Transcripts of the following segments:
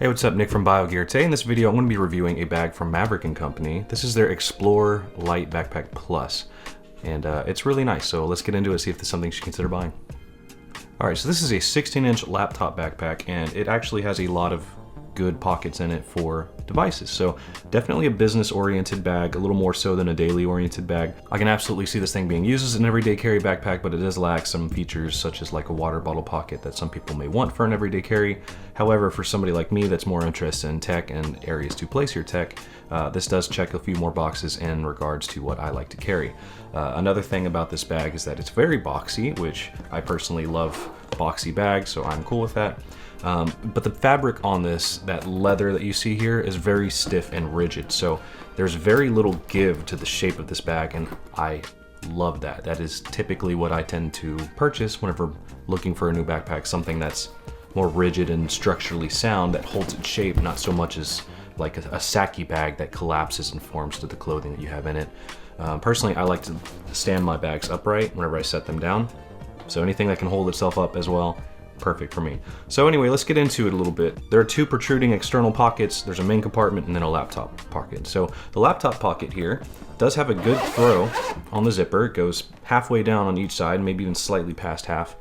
Hey, what's up? Nick from BioGear. Today in this video, I'm going to be reviewing a bag from Maverick & Company. This is their Explorer Light Backpack Plus, and it's really nice. So let's get into it, see if there's something you should consider buying. All right, so this is a 16-inch laptop backpack, and it actually has a lot of good pockets in it for devices. So definitely a business-oriented bag, a little more so than a daily-oriented bag. I can absolutely see this thing being used as an everyday carry backpack, but it does lack some features such as like a water bottle pocket that some people may want for an everyday carry. However, for somebody like me that's more interested in tech and areas to place your tech, this does check a few more boxes in regards to what I like to carry. Another thing about this bag is that it's very boxy, which I personally love boxy bags, so I'm cool with that. But the fabric on this, that leather that you see here, is very stiff and rigid. So there's very little give to the shape of this bag, and I love that. That is typically what I tend to purchase whenever looking for a new backpack, something that's more rigid and structurally sound, that holds its shape, not so much as like a Saki bag that collapses and forms to the clothing that you have in it. Personally, I like to stand my bags upright whenever I set them down. So anything that can hold itself up as well, perfect for me. So anyway, let's get into it a little bit. There are two protruding external pockets. There's a main compartment and then a laptop pocket. So the laptop pocket here does have a good throw on the zipper. It goes halfway down on each side, maybe even slightly past half.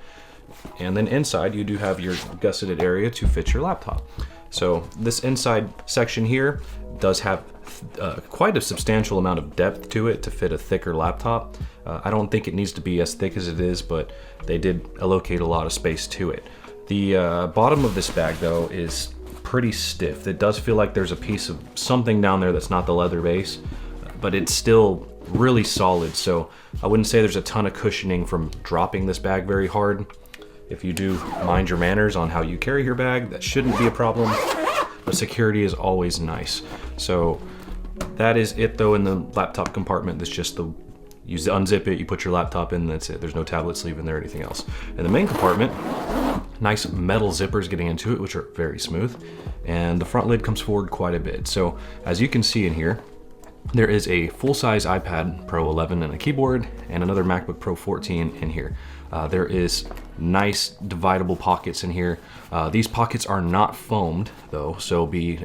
And then inside you do have your gusseted area to fit your laptop. So this inside section here does have quite a substantial amount of depth to it to fit a thicker laptop. I don't think it needs to be as thick as it is, but they did allocate a lot of space to it. The bottom of this bag though is pretty stiff. It does feel like there's a piece of something down there that's not the leather base, but it's still really solid. So I wouldn't say there's a ton of cushioning from dropping this bag very hard. If you do mind your manners on how you carry your bag, that shouldn't be a problem, but security is always nice. So that is it though in the laptop compartment. That's just you unzip it, you put your laptop in, that's it. There's no tablet sleeve in there or anything else. In the main compartment, nice metal zippers getting into it, which are very smooth. And the front lid comes forward quite a bit. So as you can see in here, there is a full-size iPad Pro 11 and a keyboard, and another MacBook Pro 14 in here. There is nice dividable pockets in here. These pockets are not foamed though, so be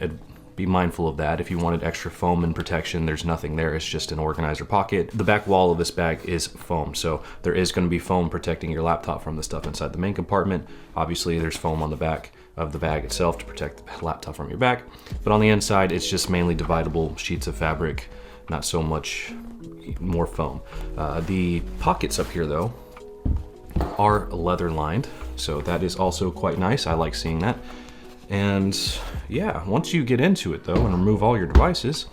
mindful of that. If you wanted extra foam and protection, there's nothing there. It's just an organizer pocket. The back wall of this bag is foam, so there is going to be foam protecting your laptop from the stuff inside the main compartment. Obviously, there's foam on the back of the bag itself to protect the laptop from your back, but on the inside, it's just mainly dividable sheets of fabric, not so much more foam. The pockets up here, though, are leather lined, so that is also quite nice. I like seeing that. And yeah, once you get into it though and remove all your devices,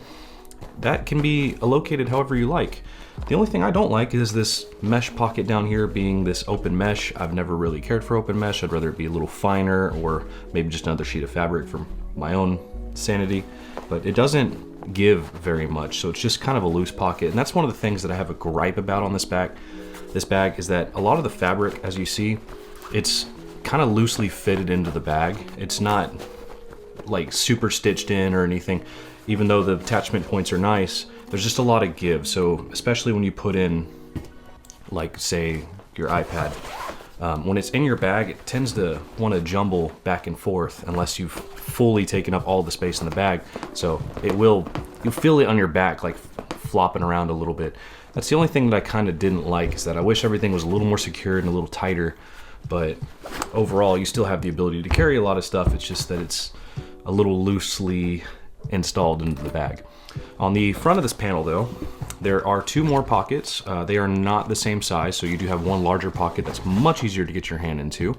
that can be located however you like. The only thing I don't like is this mesh pocket down here being this open mesh. I've never really cared for open mesh. I'd rather it be a little finer, or maybe just another sheet of fabric for my own sanity, but it doesn't give very much. So it's just kind of a loose pocket. And that's one of the things that I have a gripe about on this bag. This bag is that a lot of the fabric, as you see, it's kind of loosely fitted into the bag. It's not like super stitched in or anything. Even though the attachment points are nice, there's just a lot of give. So especially when you put in, like say, your iPad, when it's in your bag, it tends to want to jumble back and forth unless you've fully taken up all the space in the bag. So you'll feel it on your back, like flopping around a little bit. That's the only thing that I kind of didn't like, is that I wish everything was a little more secured and a little tighter. But overall, you still have the ability to carry a lot of stuff. It's just that it's a little loosely installed into the bag. On the front of this panel though, there are two more pockets. They are not the same size, so you do have one larger pocket that's much easier to get your hand into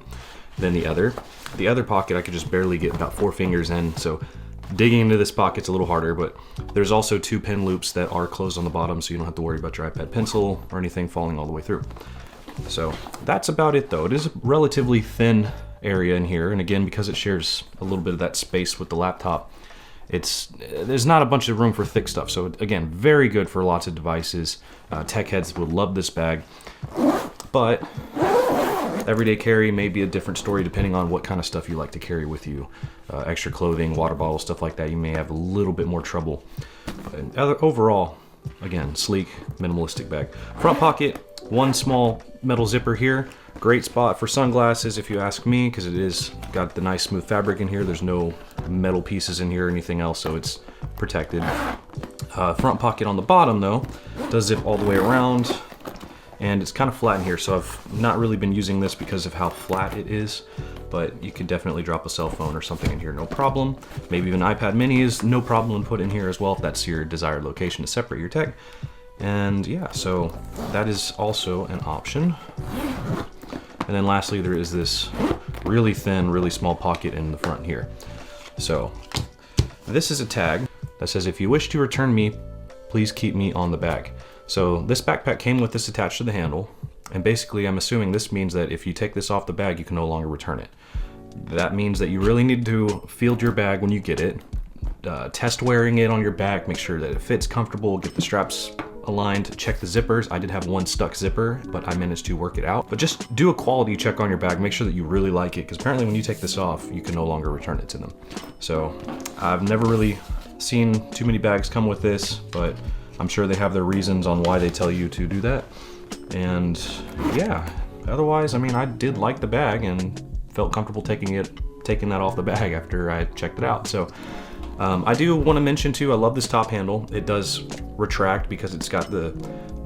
than the other. The other pocket I could just barely get about 4 fingers in, so digging into this pocket's a little harder, but there's also 2 pin loops that are closed on the bottom, so you don't have to worry about your iPad pencil or anything falling all the way through. So that's about it though. It is a relatively thin area in here, and again, because it shares a little bit of that space with the laptop, there's not a bunch of room for thick stuff. So again, very good for lots of devices. Tech heads would love this bag, but everyday carry may be a different story depending on what kind of stuff you like to carry with you. Extra clothing, water bottles, stuff like that, you may have a little bit more trouble. But overall, again, sleek, minimalistic bag. Front pocket, one small metal zipper here. Great spot for sunglasses if you ask me, because it is got the nice smooth fabric in here. There's no metal pieces in here or anything else, so it's protected. Front pocket on the bottom though does zip all the way around, and it's kind of flat in here, so I've not really been using this because of how flat it is, but you could definitely drop a cell phone or something in here, no problem. Maybe even an iPad mini is no problem to put in here as well if that's your desired location to separate your tech. And yeah, so that is also an option. And then lastly, there is this really thin, really small pocket in the front here. So this is a tag that says, if you wish to return me, please keep me on the bag. So this backpack came with this attached to the handle, and basically I'm assuming this means that if you take this off the bag, you can no longer return it. That means that you really need to field your bag when you get it, test wearing it on your back, make sure that it fits comfortable, get the straps aligned, check the zippers. I did have one stuck zipper, but I managed to work it out. But just do a quality check on your bag, make sure that you really like it, because apparently when you take this off, you can no longer return it to them. So I've never really seen too many bags come with this, but I'm sure they have their reasons on why they tell you to do that. And yeah, otherwise, I mean, I did like the bag and felt comfortable taking that off the bag after I checked it out. So I do want to mention too, I love this top handle. It does retract because it's got the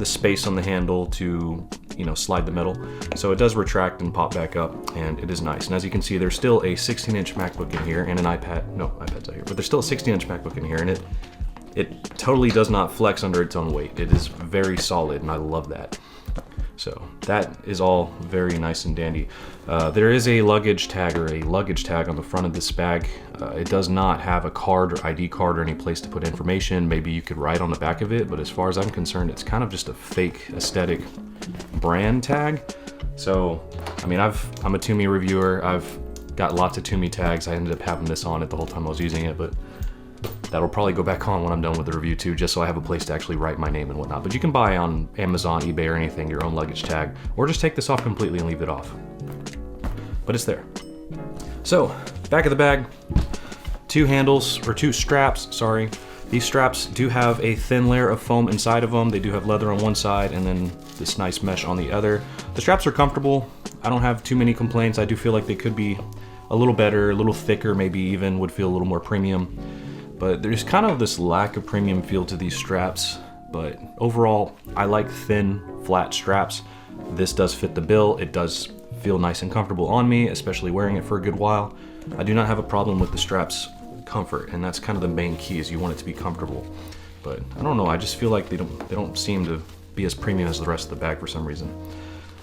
space on the handle to, you know, slide the metal. So it does retract and pop back up, and it is nice. And as you can see, there's still a 16-inch MacBook in here and an iPad. No, iPad's out here, but there's still a 16-inch MacBook in here, and it totally does not flex under its own weight. It is very solid, and I love that. So that is all very nice and dandy. There is a luggage tag or a luggage tag on the front of this bag. It does not have a card or ID card or any place to put information. Maybe you could write on the back of it, but as far as I'm concerned, it's kind of just a fake aesthetic brand tag. So, I mean, I'm a Toomey reviewer. I've got lots of Toomey tags. I ended up having this on it the whole time I was using it, but that'll probably go back on when I'm done with the review too, just so I have a place to actually write my name and whatnot. But you can buy on Amazon, eBay, or anything your own luggage tag, or just take this off completely and leave it off. But it's there. So, back of the bag, two straps, sorry. These straps do have a thin layer of foam inside of them. They do have leather on one side and then this nice mesh on the other. The straps are comfortable. I don't have too many complaints. I do feel like they could be a little better, a little thicker, maybe even would feel a little more premium. But there's kind of this lack of premium feel to these straps, but overall, I like thin, flat straps. This does fit the bill. It does feel nice and comfortable on me, especially wearing it for a good while. I do not have a problem with the straps comfort, and that's kind of the main key, is you want it to be comfortable. But I don't know, I just feel like they don't seem to be as premium as the rest of the bag for some reason.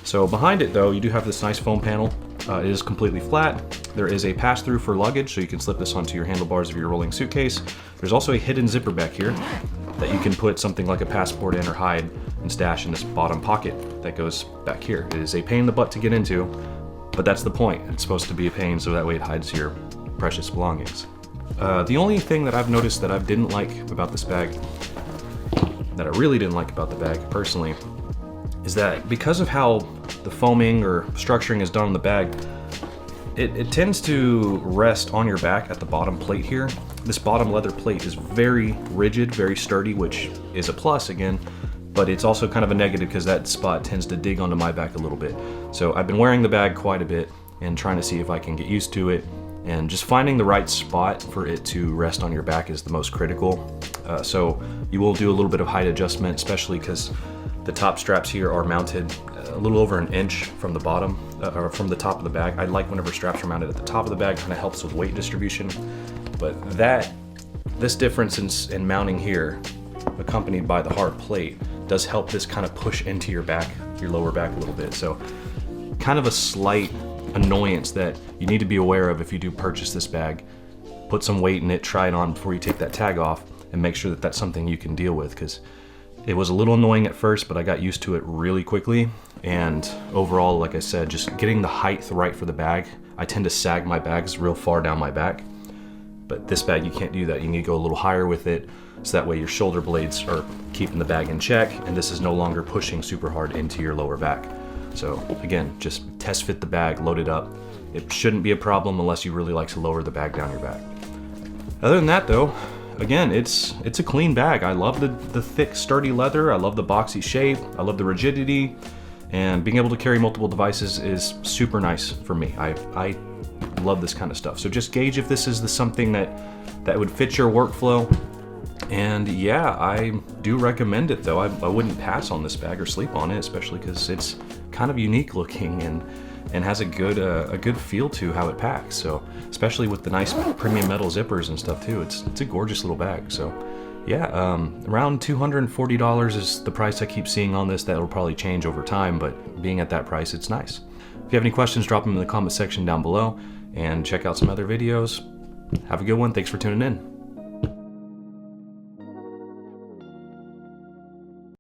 So behind it though, you do have this nice foam panel. It is completely flat. There is a pass-through for luggage, so you can slip this onto your handlebars of your rolling suitcase. There's also a hidden zipper back here that you can put something like a passport in or hide and stash in this bottom pocket that goes back here. It is a pain in the butt to get into, but that's the point. It's supposed to be a pain so that way it hides your precious belongings. The only thing that I've noticed that I didn't like about this bag, that I really didn't like about the bag personally, is that because of how the foaming or structuring is done on the bag, it tends to rest on your back at the bottom plate here. This bottom leather plate is very rigid, very sturdy, which is a plus again, but it's also kind of a negative because that spot tends to dig onto my back a little bit. So I've been wearing the bag quite a bit and trying to see if I can get used to it, and just finding the right spot for it to rest on your back is the most critical. So you will do a little bit of height adjustment, especially because the top straps here are mounted a little over an inch from the bottom, or from the top of the bag. I like whenever straps are mounted at the top of the bag, kind of helps with weight distribution. But this difference in mounting here, accompanied by the hard plate, does help this kind of push into your back, your lower back a little bit. So kind of a slight annoyance that you need to be aware of if you do purchase this bag. Put some weight in it, try it on before you take that tag off, and make sure that that's something you can deal with, because it was a little annoying at first, but I got used to it really quickly. And overall, like I said, just getting the height right for the bag. I tend to sag my bags real far down my back, but this bag, you can't do that. You need to go a little higher with it, so that way your shoulder blades are keeping the bag in check, and this is no longer pushing super hard into your lower back. So again, just test fit the bag, load it up. It shouldn't be a problem unless you really like to lower the bag down your back. Other than that though, again, it's a clean bag. I love the thick, sturdy leather. I love the boxy shape. I love the rigidity. And being able to carry multiple devices is super nice for me. I love this kind of stuff. So just gauge if this is something that would fit your workflow. And yeah, I do recommend it though. I wouldn't pass on this bag or sleep on it, especially because it's kind of unique looking and has a good feel to how it packs. So especially with the nice premium metal zippers and stuff too, it's a gorgeous little bag. So yeah, around $240 is the price I keep seeing on this. That will probably change over time, but being at that price, it's nice. If you have any questions, drop them in the comment section down below and check out some other videos. Have a good one. Thanks for tuning in.